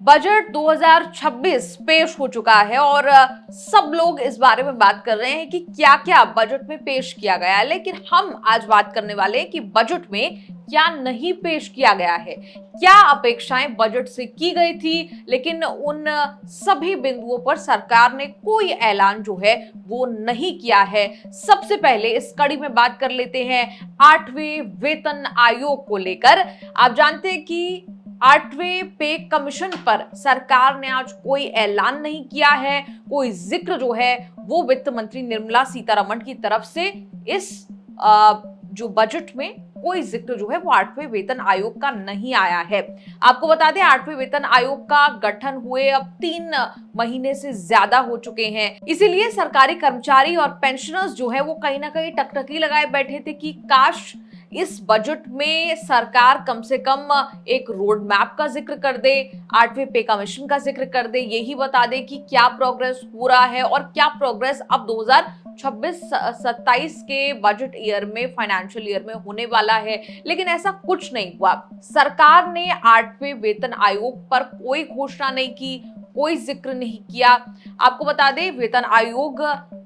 Budget 2026 पेश हो चुका है और सब लोग इस बारे में बात कर रहे हैं कि क्या क्या बजट में पेश किया गया है। लेकिन हम आज बात करने वाले हैं कि बजट में क्या नहीं पेश किया गया है, क्या अपेक्षाएं बजट से की गई थी, लेकिन उन सभी बिंदुओं पर सरकार ने कोई ऐलान जो है वो नहीं किया है। सबसे पहले इस कड़ी में बात कर लेते हैं 8वें वेतन आयोग को लेकर। आप जानते हैं कि 8वें पे कमीशन पर सरकार ने आज कोई ऐलान नहीं किया है, कोई जिक्र जो है वो वित्त मंत्री निर्मला सीतारमण की तरफ से इस जो बजट में कोई जिक्र जो है वो 8वें वेतन आयोग का नहीं आया है। आपको बता दें 8वें वेतन आयोग का गठन हुए अब 3 महीने से ज्यादा हो चुके हैं। इसीलिए सरकारी कर्मचारी और पेंशनर्स जो है वो कहीं ना कहीं टकटकी लगाए बैठे थे कि काश इस बजट में सरकार कम से कम एक रोड मैप का जिक्र कर दे, 8वें पे कमीशन का जिक्र कर दे, यही बता दे कि क्या प्रोग्रेस हो रहा है और क्या प्रोग्रेस अब 2026-27 के बजट ईयर में, फाइनेंशियल ईयर में होने वाला है। लेकिन ऐसा कुछ नहीं हुआ। सरकार ने 8वें वेतन आयोग पर कोई घोषणा नहीं की, कोई जिक्र नहीं किया। आपको बता दें वेतन आयोग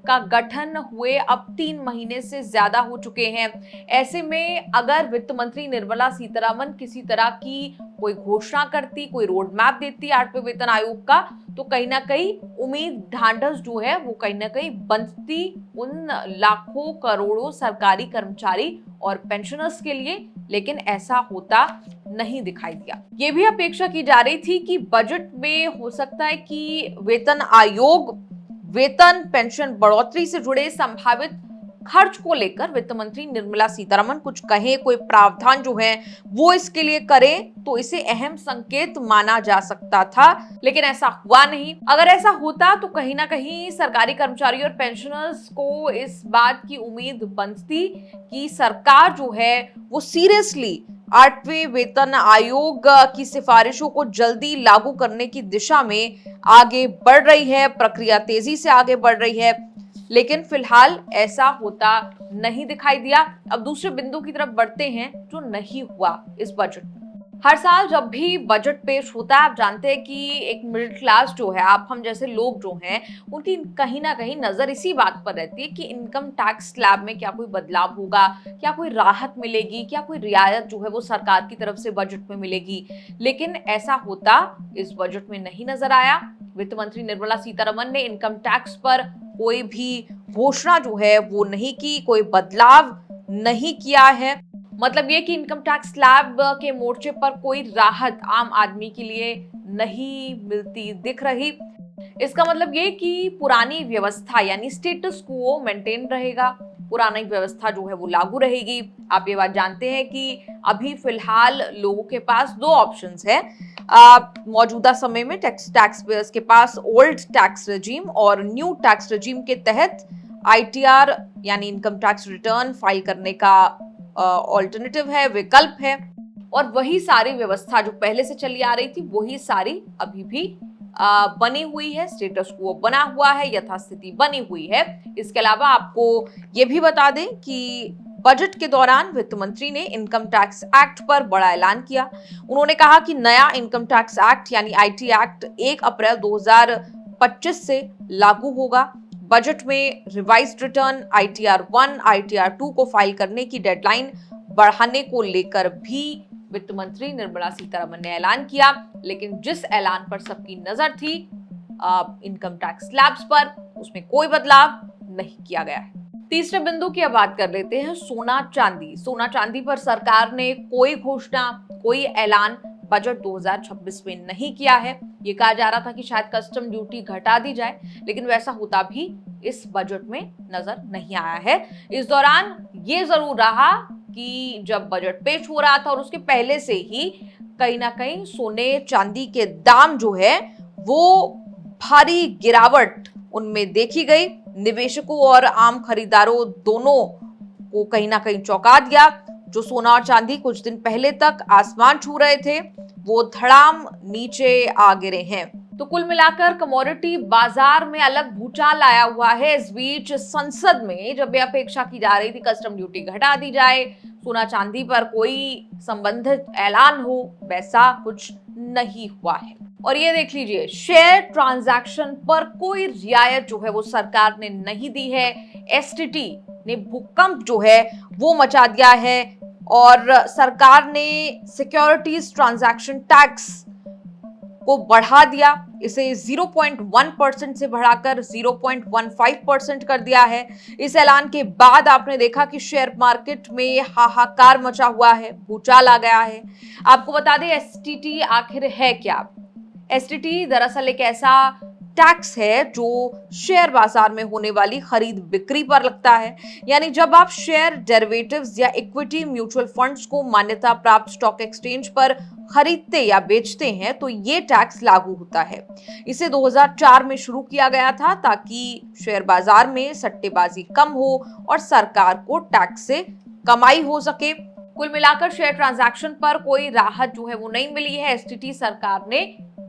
का गठन हुए अब 3 महीने से ज्यादा हो चुके हैं। ऐसे में अगर वित्त मंत्री निर्मला सीतारमण किसी तरह की कोई घोषणा करती, कोई रोड मैप देती 8वें वेतन आयोग का, तो कहीं ना कहीं उम्मीद ढांढस जो है वो कहीं ना कहीं बनती उन लाखों करोड़ों सरकारी कर्मचारी और पेंशनर्स के लिए। लेकिन ऐसा होता नहीं दिखाई दिया। ये भी अपेक्षा की जा रही थी कि बजट में हो सकता है कि वेतन आयोग वेतन पेंशन बढ़ोतरी से जुड़े संभावित खर्च को लेकर वित्त मंत्री निर्मला सीतारमण कुछ कहें, कोई प्रावधान जो है वो इसके लिए करें, तो इसे अहम संकेत माना जा सकता था। लेकिन ऐसा हुआ नहीं। अगर ऐसा होता तो कहीं ना कहीं सरकारी कर्मचारी और पेंशनर्स को इस बात की उम्मीद बनती कि सरकार जो है वो सीरियसली 8वें वेतन आयोग की सिफारिशों को जल्दी लागू करने की दिशा में आगे बढ़ रही है, प्रक्रिया तेजी से आगे बढ़ रही है। लेकिन फिलहाल ऐसा होता नहीं दिखाई दिया। अब दूसरे बिंदु की तरफ बढ़ते हैं जो नहीं हुआ इस बजट में। हर साल जब भी बजट पेश होता है, आप जानते हैं कि एक मिडिल क्लास जो है, आप हम जैसे लोग जो हैं, उनकी कहीं ना कहीं नजर इसी बात पर रहती है कि इनकम टैक्स स्लैब में क्या कोई बदलाव होगा, क्या कोई राहत मिलेगी, क्या कोई रियायत जो है वो सरकार की तरफ से बजट में मिलेगी। लेकिन ऐसा होता इस बजट में नहीं नजर आया। वित्त मंत्री निर्मला सीतारमण ने इनकम टैक्स पर कोई भी घोषणा जो है वो नहीं की, कोई बदलाव नहीं किया है। मतलब ये कि इनकम टैक्स स्लैब के मोर्चे पर कोई राहत आम आदमी के लिए नहीं मिलती दिख रही। इसका मतलब ये कि पुरानी व्यवस्था यानी स्टेटस क्वो मेंटेन रहेगा, पुरानी व्यवस्था जो है वो लागू रहेगी। आप ये बात जानते हैं कि अभी फिलहाल लोगों के पास 2 ऑप्शंस है। मौजूदा समय में टैक्स पेयर्स के पास ओल्ड टैक्स रेजिम और न्यू टैक्स रेजिम के तहत आईटीआर यानी इनकम टैक्स रिटर्न फाइल करने का ऑल्टरनेटिव है, विकल्प है। और वही सारी व्यवस्था जो पहले से चली आ रही थी वही सारी अभी भी बनी हुई है, स्टेटस क्वो बना हुआ है, यथास्थिति बनी हुई है। इसके अलावा आपको ये भी बता दें कि बजट के दौरान वित्त मंत्री ने इनकम टैक्स एक्ट पर बड़ा ऐलान किया। उन्होंने कहा कि नया इनकम टैक्स एक्ट यानी आईटी एक्ट 1 अप्रैल 2025 से लागू होगा। बजट में रिवाइज्ड रिटर्न आईटीआर 1, आईटीआर 2 को फाइल करने की डेडलाइन बढ़ाने को लेकर भी वित्त मंत्री निर्मला सीतारमण ने ऐलान किया। लेकिन जिस ऐलान पर सबकी नजर थी इनकम टैक्स स्लैब्स पर, उसमें कोई बदलाव नहीं किया गया है। तीसरे बिंदु की अब बात कर लेते हैं सोना चांदी। सोना चांदी पर सरकार ने कोई घोषणा, कोई ऐलान बजट 2026 में नहीं किया है। ये कहा जा रहा था कि शायद कस्टम ड्यूटी घटा दी जाए, लेकिन वैसा होता भी इस बजट में नजर नहीं आया है। इस दौरान ये जरूर रहा कि जब बजट पेश हो रहा था और उसके पहले से ही कहीं ना कहीं सोने चांदी के दाम जो है वो भारी गिरावट उनमें देखी गई। निवेशकों और आम खरीदारों दोनों को कहीं ना कहीं चौंका दिया। जो सोना और चांदी कुछ दिन पहले तक आसमान छू रहे थे वो धड़ाम नीचे आ गिरे हैं। तो कुल मिलाकर कमोडिटी बाजार में अलग भूचाल आया हुआ है। इस बीच संसद में जब यह अपेक्षा की जा रही थी कस्टम ड्यूटी घटा दी जाए, सोना चांदी पर कोई संबंधित ऐलान हो, वैसा कुछ नहीं हुआ है। और ये देख लीजिए, शेयर ट्रांजैक्शन पर कोई रियायत जो है वो सरकार ने नहीं दी है। एसटीटी ने भूकंप जो है वो मचा दिया है और सरकार ने सिक्योरिटीज ट्रांजैक्शन टैक्स को बढ़ा दिया। इसे 0.1% से बढ़ाकर 0.15% कर दिया है। इस ऐलान के बाद आपने देखा कि शेयर मार्केट में हाहाकार मचा हुआ है, भूचाल आ गया है। आपको बता दें एसटीटी आखिर है क्या। एसटीटी दरअसल एक ऐसा टैक्स है जो शेयर बाजार में होने वाली खरीद बिक्री पर लगता है। यानी जब आप शेयर, डेरिवेटिव्स या इक्विटी म्यूचुअल फंड्स को मान्यता प्राप्त स्टॉक एक्सचेंज पर खरीदते या बेचते हैं तो ये टैक्स लागू होता है। इसे 2004 में शुरू किया गया था ताकि शेयर बाजार में सट्टेबाजी कम हो और सरकार को टैक्स से कमाई हो सके। कुल मिलाकर शेयर ट्रांजैक्शन पर कोई राहत जो है वो नहीं मिली है, एसटीटी सरकार ने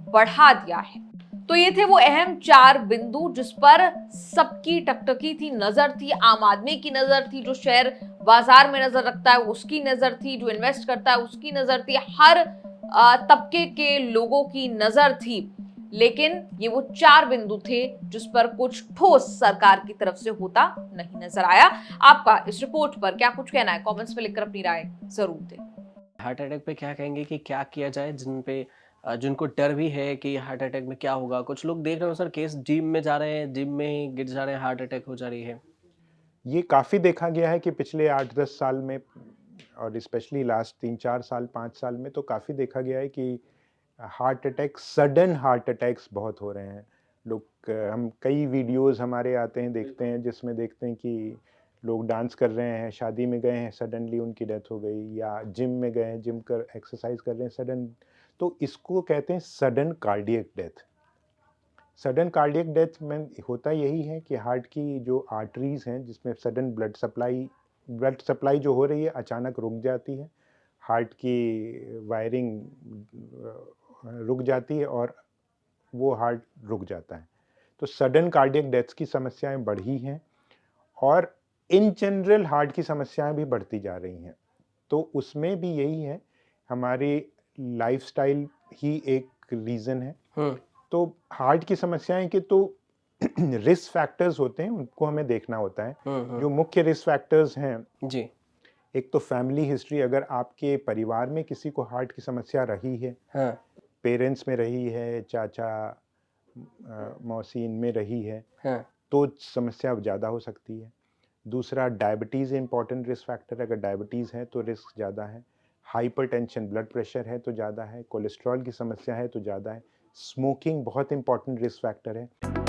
बढ़ा दिया है। तो ये थे वो अहम 4 बिंदु जिस पर सबकी टकटकी थी, नजर थी। आम आदमी की नजर थी, जो शेयर बाजार में नजर रखता है उसकी नजर थी, जो इन्वेस्ट करता है उसकी नजर थी, हर तबके के लोगों की नजर थी। लेकिन ये वो 4 बिंदु थे जिस पर कुछ ठोस सरकार की तरफ से होता नहीं नजर आया। आपका इस रिपोर्ट पर क्या कुछ कहना है, कमेंट्स में लिखकर अपनी राय जरूर दें। हार्ट अटैक पे क्या कहेंगे कि क्या किया जाए जिनको डर भी है कि हार्ट अटैक में क्या होगा? कुछ लोग देख रहे हो सर केस, जिम में जा रहे हैं, जिम में ही गिर जा रहे हैं, हार्ट अटैक हो जा रही है। ये काफ़ी देखा गया है कि पिछले 8-10 साल में और स्पेशली लास्ट 3-4 साल 5 साल में तो काफ़ी देखा गया है कि heart attack, sudden heart attacks बहुत हो रहे हैं। हम कई वीडियोस हमारे आते हैं, देखते हैं, जिसमें देखते हैं कि लोग डांस कर रहे हैं, शादी में गए हैं, सडनली उनकी डेथ हो गई, या जिम में गए हैं, जिम कर एक्सरसाइज कर रहे हैं, सडन। तो इसको कहते हैं sudden cardiac death. Sudden cardiac death में होता यही है कि हार्ट की जो आर्टरीज हैं, जिसमें सडन ब्लड सप्लाई जो हो रही है अचानक रुक जाती है, हार्ट की वायरिंग रुक जाती है और वो हार्ट रुक जाता है। तो सडन कार्डियक डेथ्स की समस्याएं बढ़ी हैं और इन जनरल हार्ट की समस्याएं भी बढ़ती जा रही हैं। तो उसमें भी यही है, हमारी लाइफस्टाइल ही एक रीज़न है। तो हार्ट की समस्याएं के तो रिस्क फैक्टर्स होते हैं, उनको हमें देखना होता है। जो मुख्य रिस्क फैक्टर्स हैं जी। एक तो फैमिली हिस्ट्री, अगर आपके परिवार में किसी को हार्ट की समस्या रही है, पेरेंट्स में रही है, चाचा मौसी इनमें रही है, तो समस्या ज़्यादा हो सकती है। दूसरा, डायबिटीज़ इंपॉर्टेंट रिस्क फैक्टर, अगर डायबिटीज़ है तो रिस्क ज़्यादा है। हाइपरटेंशन, ब्लड प्रेशर है तो ज़्यादा है। कोलेस्ट्रॉल की समस्या है तो ज़्यादा है। स्मोकिंग बहुत इंपॉर्टेंट रिस्क फैक्टर है।